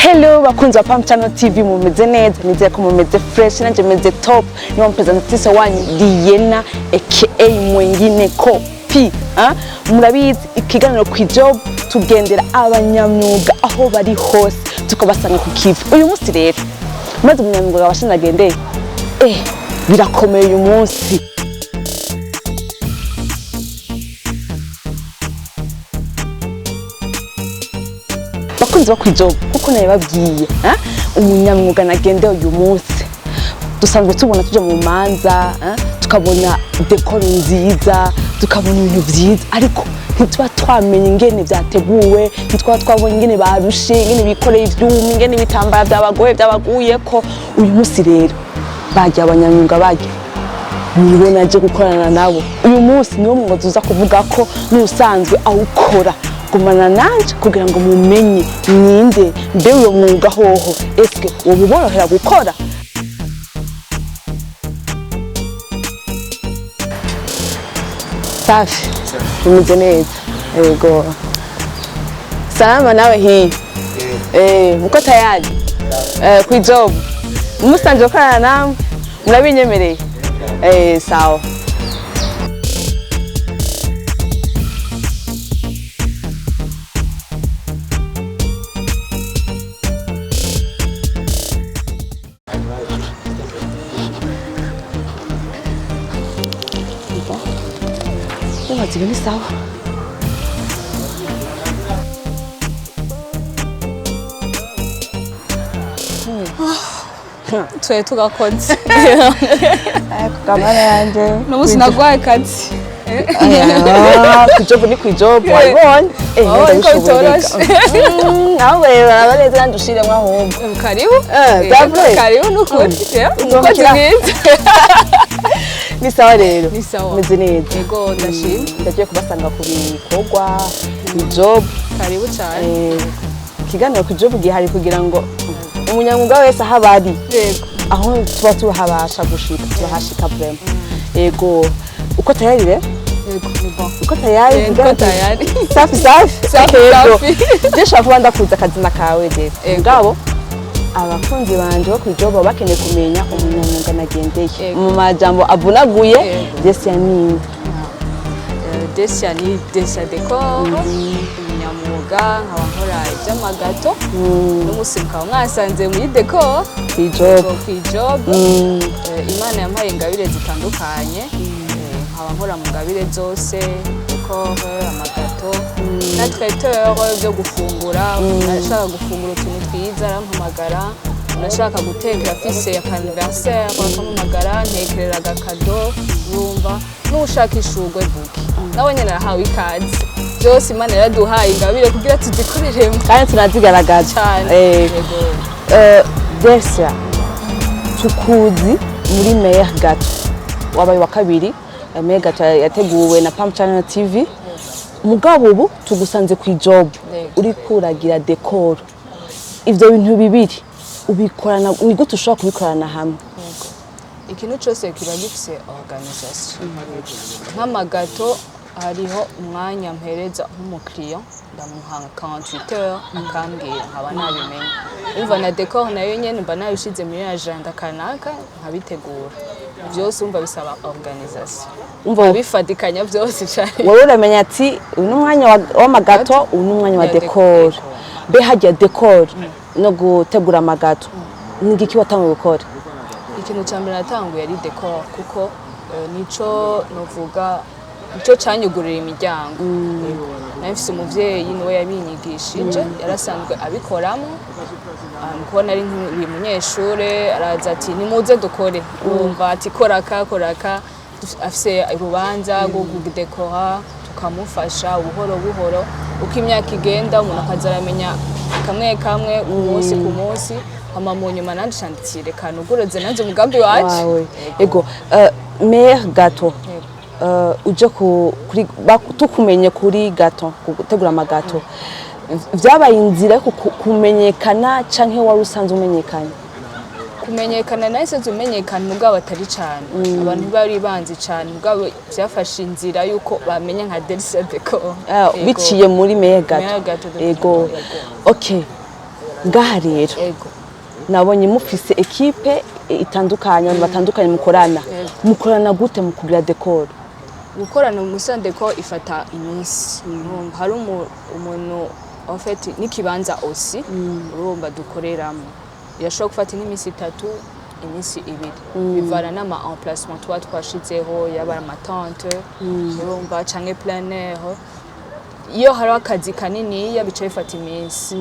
Hello bakunzi wa Pam Channel TV mumeze neza nizeye ko mumeze fresh nanje meze top ni Présentatrice wanyu Liena aka mwengine kopi murabizi ikiganiro ku iJOB tugendera abanyamyuga aho bari hose tukabasanga ku kivu uyu munsi rero maze umunyamyuga abashinagendeye birakomeye uyu munsi bakunzi ba kwiJOB kuko naye babwiye umunyamwuga nagendeye uyu munsi dusanzwe tubona tuje mu manza tukabona decor nziza tukabona ibintu vyiza ariko ntitwa twamenye ingene vyateguwe ntitwa twabonye ingene barushe ingene bikoreye ivyuma ingene bitambara byabagoye byabaguye ko uyu munsi rero bajya abanyamwuga bajya nibo naje gukorana nabo uyu munsi niwo mwuga tuza kuvuga ko n'usanzwe awukora gumana nanje kugira ngo mumenye ninde mbe uyo mwuga hoho eske ububorohera gukora safi umeze neza yego salama nawe hii muko tayari ku iJOB musanze ukorana namwe murabinyemereye sawa 지금 있어. 저의 투가 건지. 아이고 가만히 너무 지나고할 같이. 그저분이 그저 보이건. 이거 저러시. 나왜 나를 한 주시려고 하고. 가리우? 가리우 놓고. 이거 중에. Ni sawa rero. Ni sawa. Meze neza. Yego ndashimye. Ndagiye kubasanga ku bikorwa iJOB. Karibu cyane. Ikiganiro ku iJOB gihari kugira ngo umunyamwuga wese aho abari. Yego. Aho tuba tuhabasha gushika tubahashika vraiment. Yego. Uko tayari rero? Yego ni bon. Uko tayari? Uko tayari. Safi safi. Safi. Ndashaka kuba ndakuza akazina kawe rero. Ngabo abakunzi banje bo kwiJOB bakeneye kumenya umunyamwuga nagendeye mu majambo avunaguye Delsia ninde Delsia ni Delsia decor umunyamwuga nkaba nkora iby'amagato n'umusimka mwasanze muri decor kwiJOB Imana yampaye ingabire zitandukanye nkaba nkora mu ngabire zose decor amagato na traiteur byo gufungura nashaka gufungura utuntu twiza arampamagara nashaka gutekera fise ya anniversaire akampamagara ntekerera agakado urumva n'ushaka ishurwe buki nawe nyene arahawe ikaze byose Imana yaraduhaye ingabire kugira tuzikoreremo kandi tunazigaragaza cyane Delsia tukuzi muri meilleur gato wabaye wa kabiri meilleur gato yateguwe na Pam Channel TV mugabo ubu tugusanze ku iJOB uri kuragira decor ivyo bintu bibiri ubikorana ni gute ushobora kubikorana hamwe ikintu cyose kiba gifise organisation nk'amagato hariho umwanya mpereza nk'umukiriya ndamuha 48 heures akambwira nkaba nabimenye umva na decor nayo nyene mba nabishize muri agenda kanaka nkabitegura byose umva bisaba organisation umva bifatikanya byose cyane wowe uramenya ati uyu mwanya w'amagato uyu mwanya wa decor be hajya decor no gutegura amagato ngiki watangiye gukora ikintu cyambere natanguye ari decor kuko nico novuga nico cyanyugurira imiryango nafise umuvyeyi niwe yabinyigishije yarasanzwe abikoramo kubona ari umunyeshure araza ati nimuze dukore umva ati koraka afise urubanza rwo kudekora tukamufasha buhoro buhoro uko imyaka igenda umuntu akazaramenya kamwe umunsi ku munsi hama mu nyuma nanje chandikire kana ugureze nanje umugambi waje yego meilleur gato uje kuri tukumenye kuri gato gutegura amagato vyabaye inzira kumenyekana canke wari usanzwe umenyekanye kumenyekana nahise tumenyekana mugabo atari cyane abantu bari banzi cyane mugabo byafashe inzira yuko bamenya nka Delsia decor biciye muri meilleur gato yego okay ngaha rero ego nabonye mufise ekipe itandukanye abantu batandukanye mukorana gute mu kugira decor gukorana umusanze ko ifata iminsi hari umuntu en fait n'ikibanza aussi urumva dukoreramo yashobora gufata nk'iminsi 3 iminsi 2 bivana n'ama emplacement twashizeho yaba amatente urumva canke plein air iyo hari akazi kanini yabicaye ifata iminsi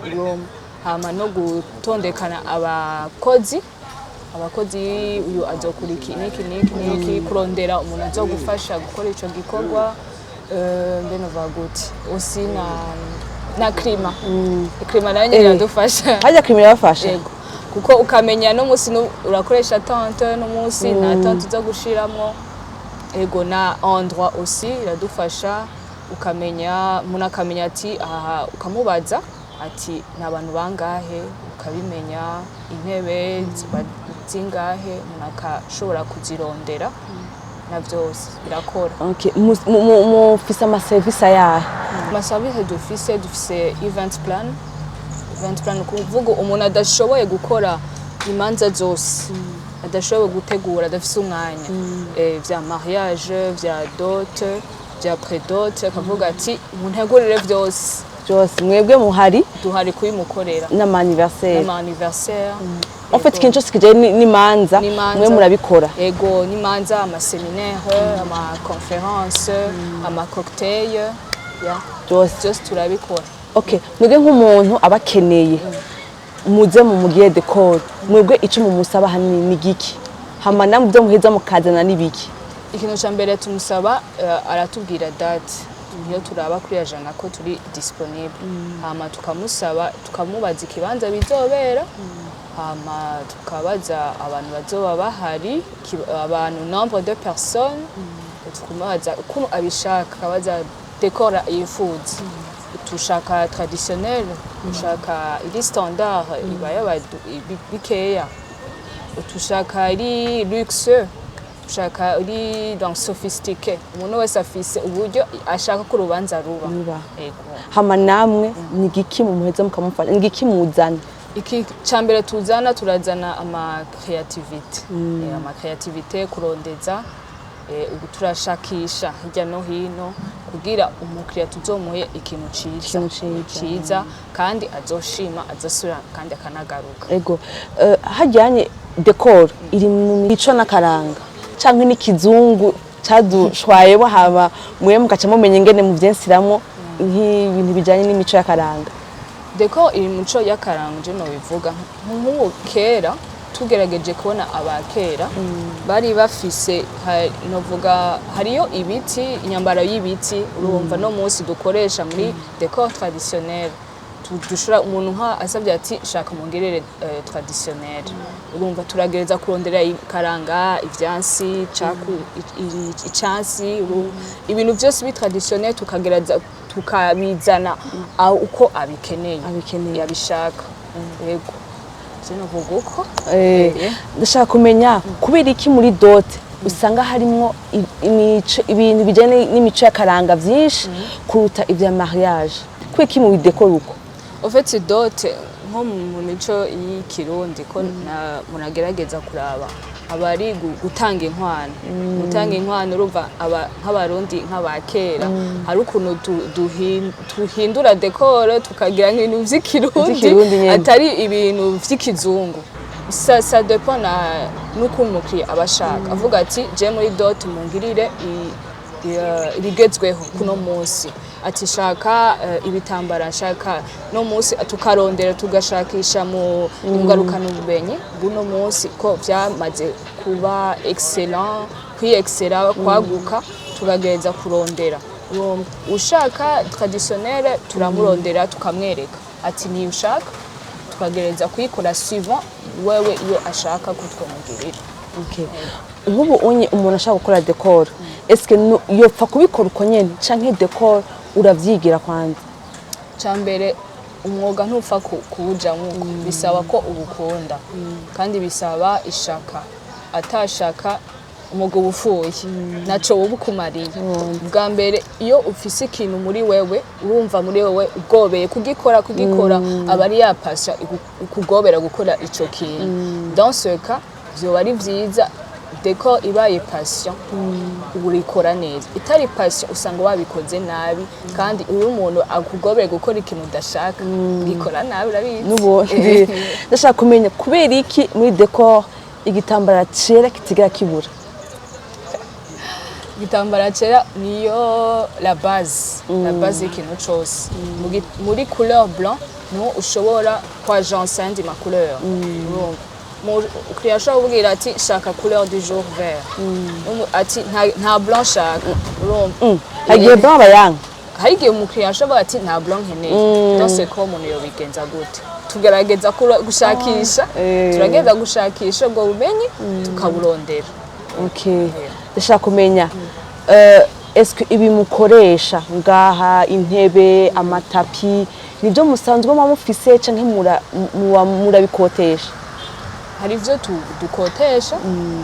urumva hama no gutondekana abakozi uyu azokora iki kurondera umuntu azogufasha gukora ico gikorwa mbene vaguti aussi na klima klima nayo iradufasha hajya klima irafasha yego kuko ukamenya no musi urakoresha tente no musi na tente zo gushiramo ego na endroit aussi iradufasha ukamenya umuntu akamenya ati aha ukamubaza ati nabantu bangahe ukabimenya intebe zingahe nakashobora kuzirondera na byose birakora. Okay, mufise ama service ayahe? Ma service dufise event plan kuvuga umuntu adashoboye gukora imanza zose adashoboye gutegura adafise umwanya vya mariage vya dot vya pré-dot akavuga ati muntegurire byose mwebwe muhari duhari kuyimukorera n'ama anniversaire en fait ikintu cyose kijanye n'imanza mwe murabikora ego n'imanza ama séminaire ama conférence ama cocktail byose turabikora. Okay, mwebwe nk'umuntu abakeneye muze mu mugiye decor mwebwe ico mumusaba hanini ni giki hama namwe byo muheza mukazana nibiki? Ikintu cya mbere tumusaba aratubwira date niyo turaba kuri ajana ko turi disponible hama tukamubaza ikibanza bizobera hama tukabaza abantu bazoba bahari abantu nombre de personnes tukamubaza ukuntu abishaka kabaza decor yifuza tushaka traditionnel tushaka iri standard ibaya bikeya tushaka iri luxe tushaka iri dans sophistiqué umuntu wese afise uburyo ashaka ko rubanza ruba hama namwe ni giki mu muheza mukamufasha ni giki muzana? Iki cyambere turazana ama creativité kurondeza ubu turashakisha hirya no hino kugira umukiriya tuzomuhe ikintu ciza kandi azoshima azosura kandi akanagaruka. Ego hajyanye decor iri mu mico n'akaranga canke n'ikizungu cadushwaye bahaba mwe mugaca mumenye ingene mu vyensiramo nk'ibintu bijanye n'imico y'akaranga. Decor iri mu mico y'akaranga je no bivuga nk'ubu kera tugerageje kubona abakera bari bafise novuga hariyo ibiti inyambaro y'ibiti urumva no munsi dukoresha muri decor traditionnel dushura umuntu nka asabye ati shaka mongerere traditionnel urumva turagereza kurondera ikaranga ivyansi caku icyansi ibintu byose bi traditionnel tukagereza tukabizana uko abikeneye abishaka yego zino vuguko ndashaka kumenya kubera iki muri dot usanga harimo ibintu bijyanye n'imico y'akaranga byinshi kuruta ibya mariage kwiki mu decor uko en fait dot nko mu mico y'ikirundi ko munagerageza kuraba abari gutanga inkwano urumva nk'abarundi nk'abakera hari ukuntu duhindura decor tukagira nk'ibintu vy'ikirundi atari ibintu vy'ikizungu ça dépend n'ukuntu umukiriya abashaka avuga ati je muri dot mungirire ibigezweho kuno munsi ati shaka ibitambara shaka no munsi tukarondera tugashakisha mu ngarukano ubumenyi buno munsi ko byamaze kuba excellent excellent kwaguka tugagereza kurondera ushaka traditionnel turamurondera tukamwereka ati ni ushaka tukagereza kuyikora suivant wewe iyo ashaka kutwongirira. Okay. Nk'ubu umuntu ashaka gukora decor eske yopfa kubikora uko nyene canke decor uravyigira kwanza? Cyambere umwuga ntupfa kuwuja nkuko bisaba ko ubukunda kandi bisaba ishaka atashaka umugabo ufuye naco wowe ukumariye bwa mbere iyo ufise ikintu muri wewe urumva muri wewe ugobeye kugikora aba ari yapasha kugobera gukora ico kintu dans ce cas vyoba ari vyiza deko ibaye passion urikora neza itari passion usanga wabikoze nabi kandi uyu umuntu akugobeye gukora ikintu udashaka gikora nabi urabizi n'ubundi ndashaka kumenya kubera iki muri deko igitambara cera kitigera kibura igitambara cera niyo la base y'ikintu cose muri couleur blanc no ushobora kwagencer andi ma couleur ukiriya ashobora kubwira ati shaka couleur du jour vert ati nta blanc shaka hagiye blanc bayanga hari igihe umukiriya ashobora ati nta blanc nkeneye dans ce cas umuntu yobigenza gute tugerageza gushakisha turageza gushakisha ubwo bumenyi tukaburondera ndashaka kumenya eske ibi mukoresha ngaha intebe amatapi nibyo musanzwe mufise canke murabikotesha hari ivyo dukotesha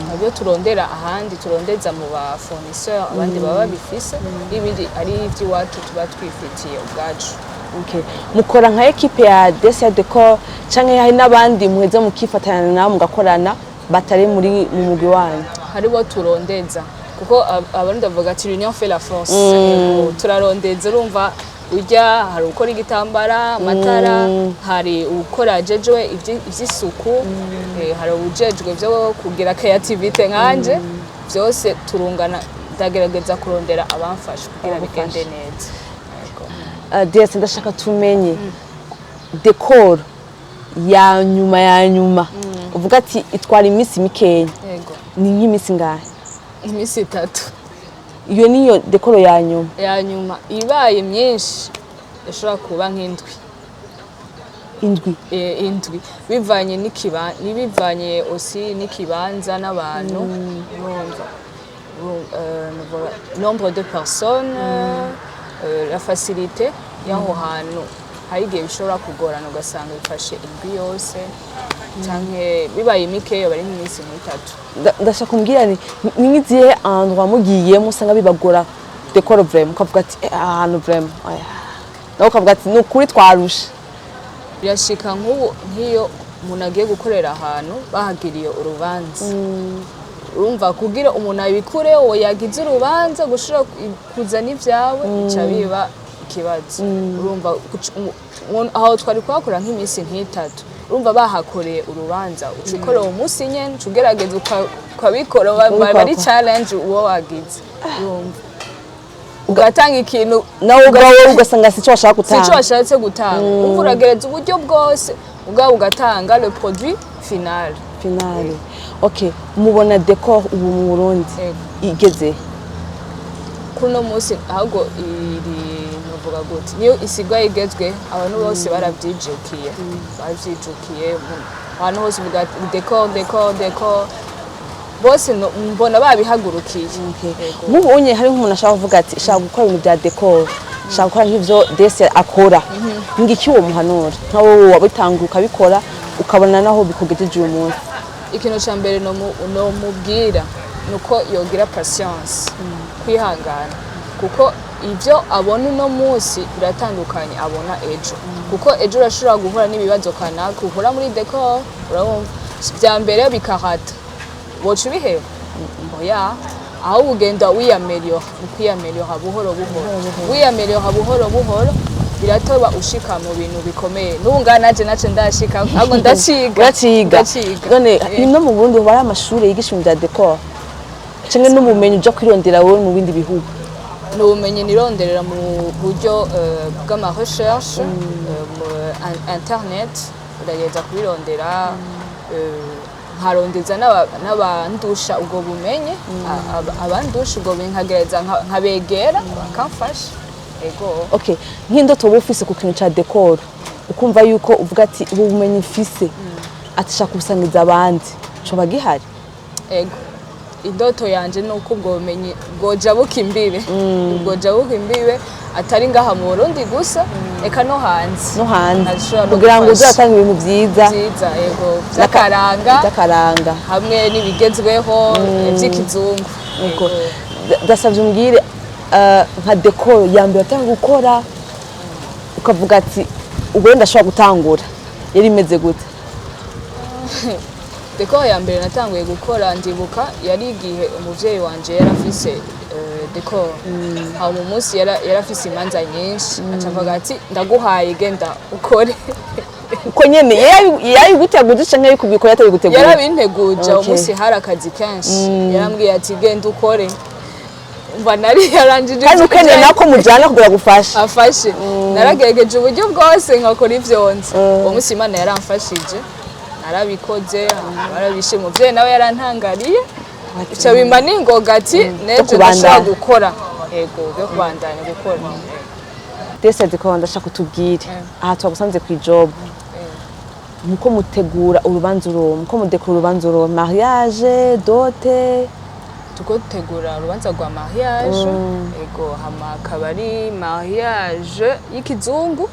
nabyo turondera ahandi turondeza mu ba fournisseur abandi baba babifise ibindi ari ivy'iwacu tuba twifitiye ubwacu mukora nka equipe ya Delsia decor canke hari n'abandi muheze mukifatanya nabo mugakorana batari mu mugwi wanyu haribo turondeza kuko abandi bavuga ati l'union fait la force turarondeza urumva ujya hari ukora igitambara amatara hari ukora jejwe ivy'isuku hari ubujejwe byo kugira creativity nkanje byose turungana ndagerageza kurondera abamfasha kugira bigende neza Delsia ndashaka tumenye decor ya nyuma uvuga ati itwara iminsi mikeya ni nk'iminsi ngahe iminsi 3 iyo niyo decor ya nyuma ibaye myinshi ishobora kuba nk'indwi bivanye n'ibivanye aussi n'ikibanza n'abantu nombre de personnes la facilité y'aho hantu hari igihe bishobora kugorana ugasanga bifashe indwi yose canke bibaye mikeyo bari nk'iminsi 3 ndashaka kumbwira ni nk'izihe endroit mugiyemo usanga bibagora decor vraiment ukavuga ati ahantu vraiment nawe ukavuga ati ni ukuri twarusha birashika nk'iyo umuntu agiye gukorera ahantu bahagiriye urubanza urumva kugira umuntu abikure uwo yagize urubanza gushira kuzana ivyawe ica biba ikibazo urumva aho twari kwakora nk'iminsi 3 urumva bahakoreye urubanza ucukora uwo munsi nyene ugerageza ukabikora bari challenge uwo wagize urumva ugatanga ikintu nawe ubwawe ugasanga sico washaka gutanga sico washatse gutanga umva uragereza uburyo bwose ubwawe ugatanga le produit final mubona decor ubu mu Burundi igeze kuno munsi ahubwo iri novuga gute niyo isigwa igezwe abantu bose baravyijukiye abantu bose vuga decor bose mbona babihagurukiye mubonye hari nk'umuntu ashaka kuvuga ati shaka gukora ibintu bya decor shaka gukora nk'ivyo Delsia akora ngiki uwo muhanura nkawo wabitanguka bikora ukabona naho bikugejeje uyu munsi ikintu ca mbere no mubwira nuko yogira patience kwihangana kuko ivyo abona uno munsi biratandukanye abona ejo kuko ejo urashobora guhura n'ibibazo kanaka uhura muri decor urabumva vya mbere bikarata wocu biheba oya aho ugenda wiyameliora buhoro buhoro biratoba ushika mu bintu bikomeye n'ubunga naje ndashika ahubwo ndaciga none no mu Burundi bari amashuri yigisha ibintu bya decor cyangwa n'ubumenyi byo kwirondera wowe mu bindi bihugu n'ubumenyi nironderera mu buryo bw'ama recherche internet urageza kubirondera nkarondeza n'abandusha ubwo bumenyi abandusha ubwo bumenyi nkagereza nkabegera bakamfasha nk'indoto wowe ufise ku kintu ca decor ukumva yuko uvuga ati ubu bumenyi mfise atashaka kubusangiza abandi coba gihari indoto yanje nuko ubwo bumenyi bwojabuka imbibe atari ngaha mu Burundi gusa eka no hanze kugira ngo uzatanga ibintu byiza yego by'akaranga hamwe n'ibigezweho by'ikizungu yego dasavye umbwire nka decor ya mbere atanga gukora ukavuga ati ubwo ndashobora gutangura yari imeze gute decor ya mbere natanguye gukora ndibuka yari igihe umuvyeyi wanje yarafise decor aho mu munsi yarafise imanza nyinshi acavuga ati ndaguhaye genda ukore uko nyene yayiguteguza canke yikubikora atayigutegura yarabinteguje umunsi hari akazi kenshi yarambwiye ati genda ukore umva nari yaranjije kandi ukeneye nako mujana kugira gufasha afashe naragegeje uburyo bwose nkakora ivyonze uwo munsi Imana yaramfashije narabikoze barabishimye umuvyeyi nawe yarantangariye ico bimba ningoga ati neje ndashaka gukora yego byo kubandanya gukora Delsia decor ndashaka kutubwire aha twagusanze ku iJOB muko mutegura urubanza uruwo muko mudekora urubanza uruwo mariage dote tuko tegura urubanza rwa mariage yego hama kabari mariage y'ikizungu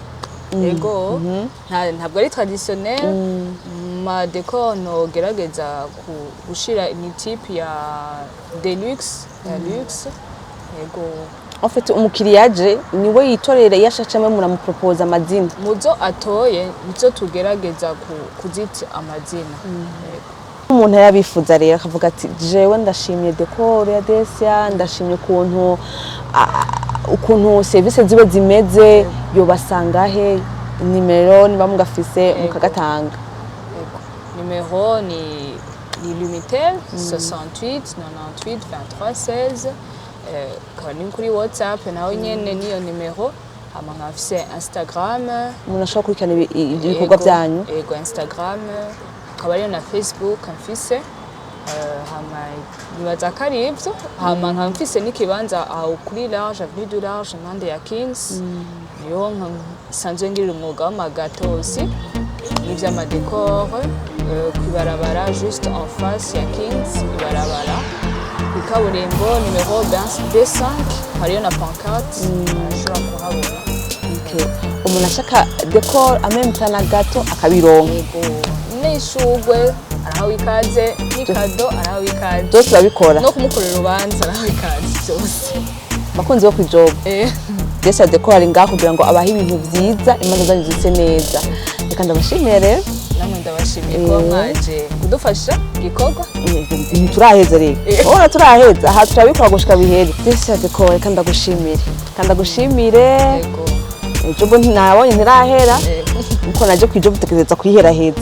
yego ntabwo ari traditionnel ma decor no gerageza gushira ni type ya deluxe yego en fait umukiriya aje niwe yitorera yashacame muramupropose amazina muzo atoye nizo tugerageza kuzita amazina umuntu yabifuza rero akavuga ati jewe ndashimye decor ya Delsia ndashimye ukuntu service zibe zimeze yobasanga he nimero niba mugafise mukagatanga numéro ni limité 68 98 23 16 kani kuri WhatsApp naho nyene niyo numero hama nkafise Instagram umuntu ashobora kurikana ibikorwa byanyu yego Instagram kabari na Facebook mfise hama nibaza kari ivyo hama nkafise n'ikibanza aho kuri large avenue du large impande ya Kings niyo sanzwe ngirira umwuga w'amagato aussi n'ivy'amadecor kwibarabara juste en face ya Kings ibarabara ikaburimbo numero 25 hariyo na pancarte ashobora kuhabona umuntu ashaka decor amemtana gato akabironka n'ishugwe araho ikaze n'ikado araho ikaze byose babikora no kumukorera urubanza araho ikaze byose bakunze bo ku iJOB Delsia decor ari ngaho kugira ngo abahe ibintu byiza imanza zanyu zise neza reka ndabashimiye rero namwe ndabashimiye ko mwaje kudufasha igikorwa turaheza rero ora turaheza aha turabikora gushika bihere Delsia decor reka ndagushimire yego iJOB ntinabonye ntirahera uko naje ku iJOB tekereza kuyiheraheza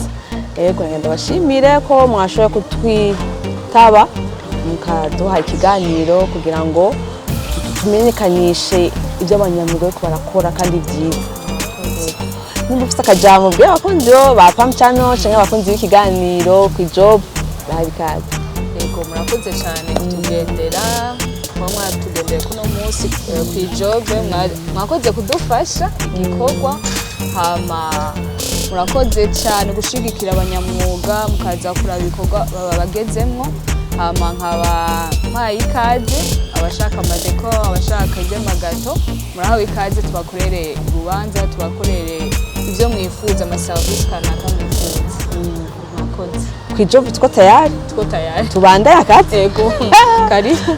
yego ndabashimire ko mwashoboye kutwitaba mukaduha ikiganiro kugira ngo tumenyekanishe ibyo abanyamuryango bariko barakora kandi byiza nimba ufite akajambo bwe abakunzi ba Pam Channel canke abakunzi b'ikiganiro ku iJOB bahikaze yego murakoze cyane kutugendera mwatugendeye kuno munsi ku iJOB mwakoze kudufasha igikorwa hama murakoze cyane gushigikira abanyamwuga mukaza kuraba ibikorwa baba bagezemwo hama nkaba mpaye ikaze abashaka amadecor abashaka iby'amagato murahawe ikaze tubakorere urubanza tubakorere ibyo mwifuza amaservice kanaka mwifuza mwakoze ku iJOB tuko tayari tayari tubandaye akazi yego karibu